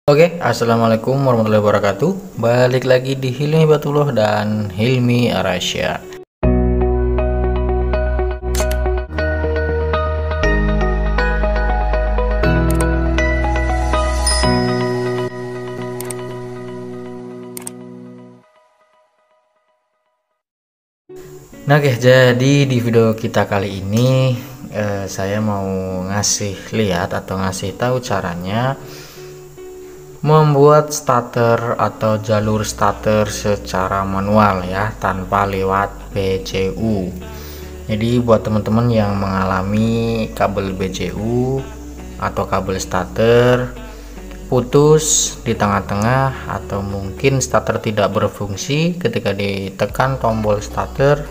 Assalamualaikum warahmatullahi wabarakatuh. Balik lagi di Hilmi Batullah dan Hilmi Arasya. Nah jadi di video kita kali ini saya mau ngasih lihat atau ngasih tahu caranya membuat starter atau jalur starter secara manual ya, tanpa lewat BCU. Jadi buat teman-teman yang mengalami kabel BCU atau kabel starter putus di tengah-tengah, atau mungkin starter tidak berfungsi ketika ditekan tombol starter,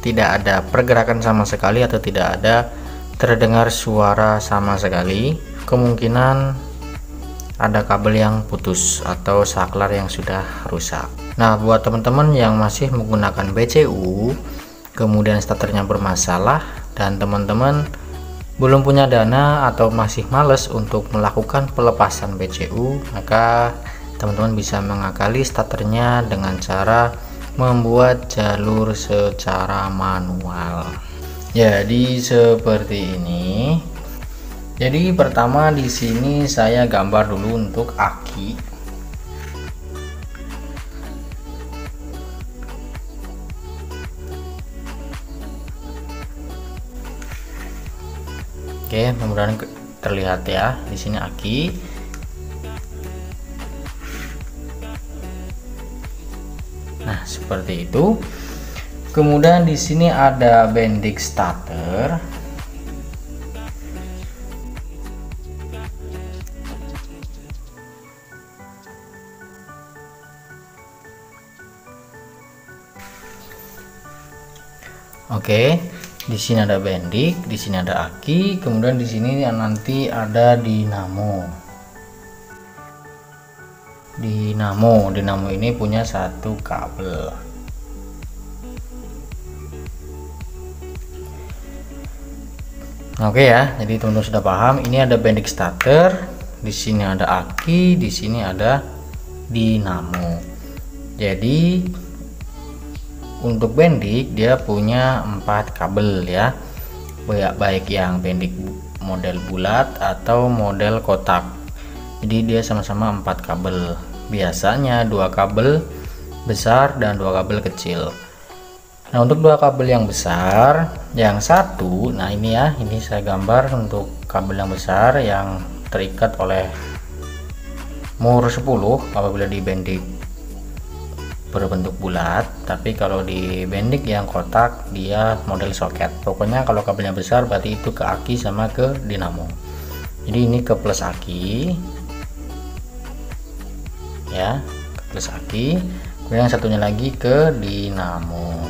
tidak ada pergerakan sama sekali atau tidak ada terdengar suara sama sekali, kemungkinan ada kabel yang putus atau saklar yang sudah rusak. Nah buat teman-teman yang masih menggunakan BCU kemudian starternya bermasalah dan teman-teman belum punya dana atau masih males untuk melakukan pelepasan BCU, maka teman-teman bisa mengakali starternya dengan cara membuat jalur secara manual. Jadi seperti ini. Jadi pertama di sini saya gambar dulu untuk aki. Oke, mudah-mudahan terlihat ya. Di sini aki. Nah, seperti itu. Kemudian di sini ada bendik starter. Oke, di sini ada bendik, di sini ada aki, kemudian di sini nanti ada dinamo. Dinamo ini punya satu kabel. Oke ya, jadi teman-teman sudah paham. Ini ada bendik starter, di sini ada aki, di sini ada dinamo. Jadi untuk bendik dia punya 4 kabel ya, baik yang bendik model bulat atau model kotak. Jadi dia sama-sama 4 kabel, biasanya 2 kabel besar dan 2 kabel kecil. Nah untuk 2 kabel yang besar, yang satu, nah ini ya, ini saya gambar untuk kabel yang besar yang terikat oleh mur 10 apabila di bendik berbentuk bulat, tapi kalau di bendik yang kotak dia model soket. Pokoknya kalau kabelnya besar berarti itu ke aki sama ke dinamo. Jadi ini ke plus aki ya, ke plus aki, kemudian yang satunya lagi ke dinamo.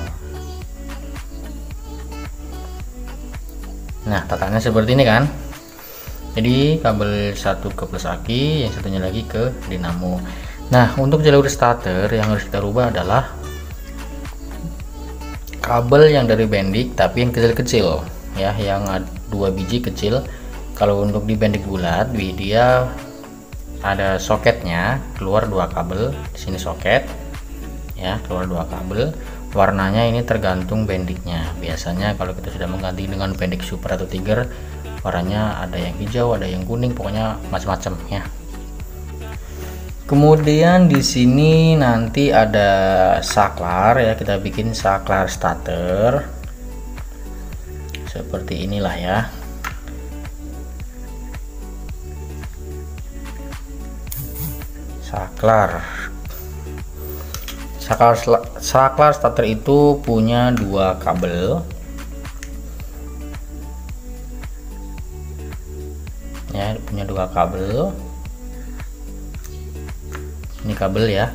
Nah tataannya seperti ini kan. Jadi kabel satu ke plus aki, yang satunya lagi ke dinamo. Nah untuk jalur starter yang harus kita rubah adalah kabel yang dari bendik tapi yang kecil-kecil ya, yang 2 biji kecil. Kalau untuk di bendik bulat dia ada soketnya, keluar 2 kabel, di sini soket ya, keluar 2 kabel. Warnanya ini tergantung bendiknya. Biasanya kalau kita sudah mengganti dengan bendik super atau tiger, warnanya ada yang hijau, ada yang kuning, pokoknya macam-macam ya. Kemudian di sini nanti ada saklar ya, kita bikin saklar starter seperti inilah ya. Saklar starter itu punya 2 kabel ya, punya 2 kabel. Ini kabel ya.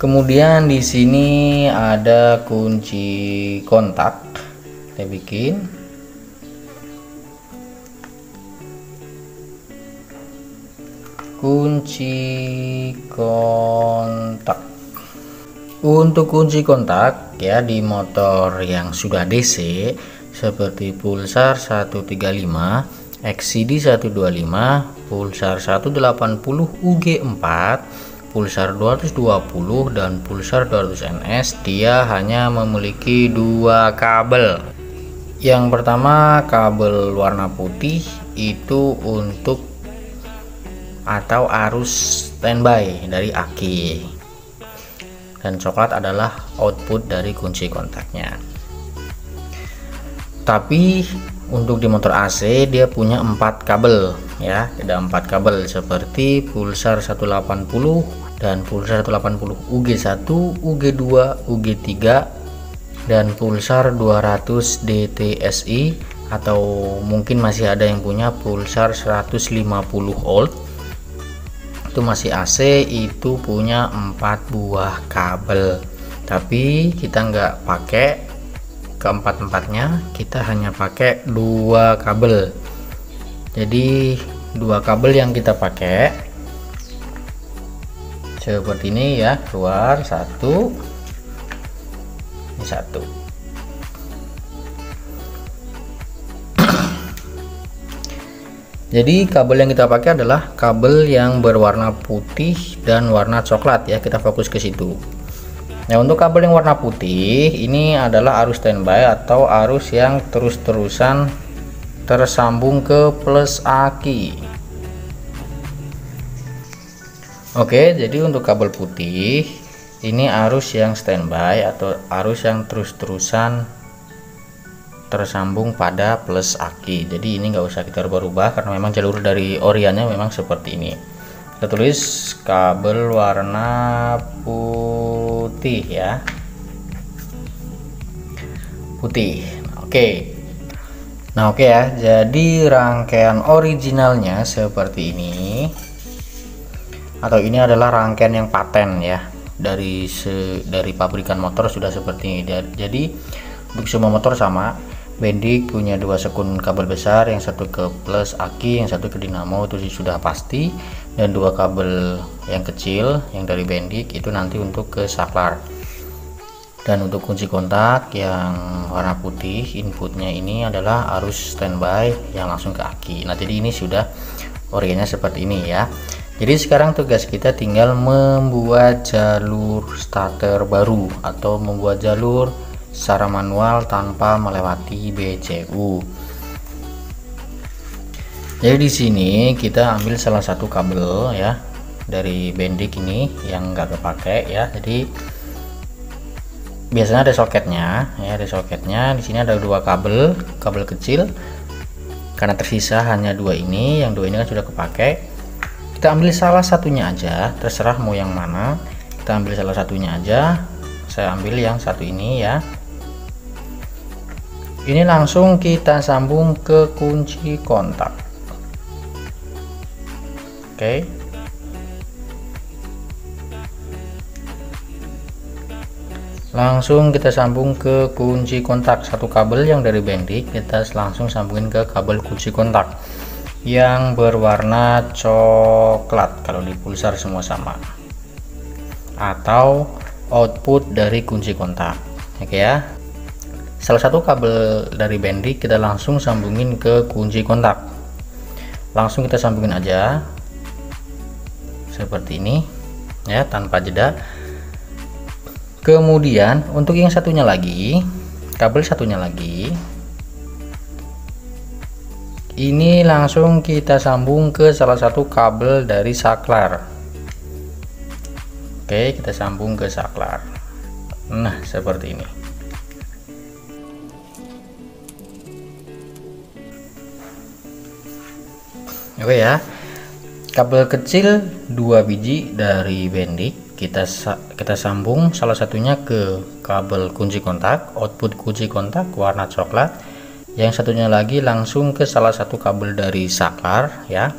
Kemudian di sini ada kunci kontak, kita bikin. Kunci kontak. Untuk kunci kontak ya, di motor yang sudah DC seperti Pulsar 135, XCD 125, pulsar 180 UG4, pulsar 220 dan pulsar 200 ns, dia hanya memiliki dua kabel. Yang pertama, kabel warna putih itu untuk atau arus standby dari aki, dan coklat adalah output dari kunci kontaknya. Tapi untuk di motor AC dia punya 4 kabel ya, ada 4 kabel seperti pulsar 180 dan pulsar 180 UG1, UG2, UG3 dan pulsar 200 DTSI, atau mungkin masih ada yang punya pulsar 150 volt. Itu masih AC, itu punya 4 buah kabel. Tapi kita nggak pakai keempat-empatnya, kita hanya pakai 2 kabel. Jadi 2 kabel yang kita pakai seperti ini ya, keluar satu, ini satu. Jadi kabel yang kita pakai adalah kabel yang berwarna putih dan warna coklat ya, kita fokus ke situ. Nah, untuk kabel yang warna putih ini adalah arus standby atau arus yang terus-terusan tersambung ke plus aki. Oke, jadi untuk kabel putih ini arus yang standby atau arus yang terus-terusan tersambung pada plus aki. Jadi ini nggak usah kita rubah-rubah karena memang jalur dari oriannya memang seperti ini. Kita tulis kabel warna putih ya, putih. Oke. Nah, oke ya, jadi rangkaian originalnya seperti ini, atau ini adalah rangkaian yang paten ya, dari pabrikan motor sudah seperti ini. Jadi untuk semua motor sama. Bendik punya 2 sekun kabel besar, yang satu ke plus aki, yang satu ke dinamo, itu sudah pasti, dan 2 kabel yang kecil yang dari Bendik itu nanti untuk ke saklar. Dan untuk kunci kontak yang warna putih, inputnya ini adalah arus standby yang langsung ke aki. Nah, jadi ini sudah oriennya seperti ini ya. Jadi sekarang tugas kita tinggal membuat jalur starter baru atau membuat jalur secara manual tanpa melewati BCU. Jadi di sini kita ambil salah satu kabel ya dari Bendik ini yang enggak kepake ya. Jadi biasanya ada soketnya ya, ada soketnya. Di sini ada 2 kabel kecil. Karena tersisa hanya 2 ini, yang 2 ini kan sudah kepake. Kita ambil salah satunya aja, terserah mau yang mana. Kita ambil salah satunya aja. Saya ambil yang satu ini ya. Ini langsung kita sambung ke kunci kontak. Oke. Langsung kita sambung ke kunci kontak. Satu kabel yang dari Bendik kita langsung sambungin ke kabel kunci kontak yang berwarna coklat kalau di pulsar semua sama, atau output dari kunci kontak. Oke ya. Salah satu kabel dari Bendik kita langsung sambungin ke kunci kontak. Langsung kita sambungin aja seperti ini ya, tanpa jeda. Kemudian untuk yang satunya lagi, kabel satunya lagi ini langsung kita sambung ke salah satu kabel dari saklar. Oke, kita sambung ke saklar. Nah, seperti ini. Oke ya, kabel kecil 2 biji dari Bendik kita sambung salah satunya ke kabel kunci kontak, output kunci kontak warna coklat. Yang satunya lagi langsung ke salah satu kabel dari saklar ya.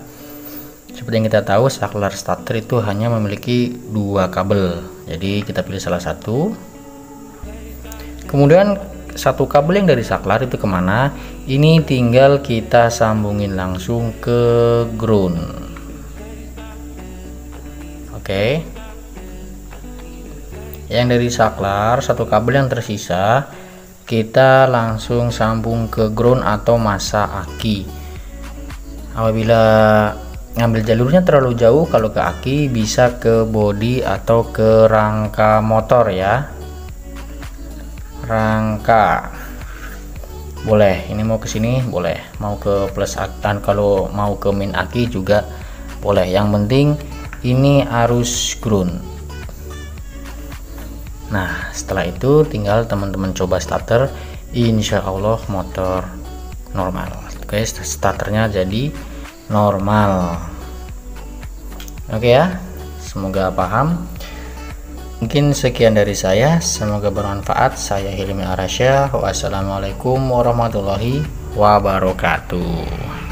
Seperti yang kita tahu, saklar starter itu hanya memiliki 2 kabel. Jadi kita pilih salah satu. Kemudian satu kabel yang dari saklar itu kemana? Ini tinggal kita sambungin langsung ke ground. Oke. Yang dari saklar, satu kabel yang tersisa kita langsung sambung ke ground atau masa aki. Apabila ngambil jalurnya terlalu jauh, kalau ke aki bisa ke bodi atau ke rangka motor ya, rangka boleh. Ini mau ke sini boleh, mau ke plus dan kalau mau ke min aki juga boleh, yang penting ini arus ground. Nah setelah itu tinggal teman-teman coba starter, insya Allah motor normal. Oke, starternya jadi normal. Oke ya, semoga paham. Mungkin sekian dari saya, semoga bermanfaat. Saya Hilmi Arasya. Wassalamualaikum warahmatullahi wabarakatuh.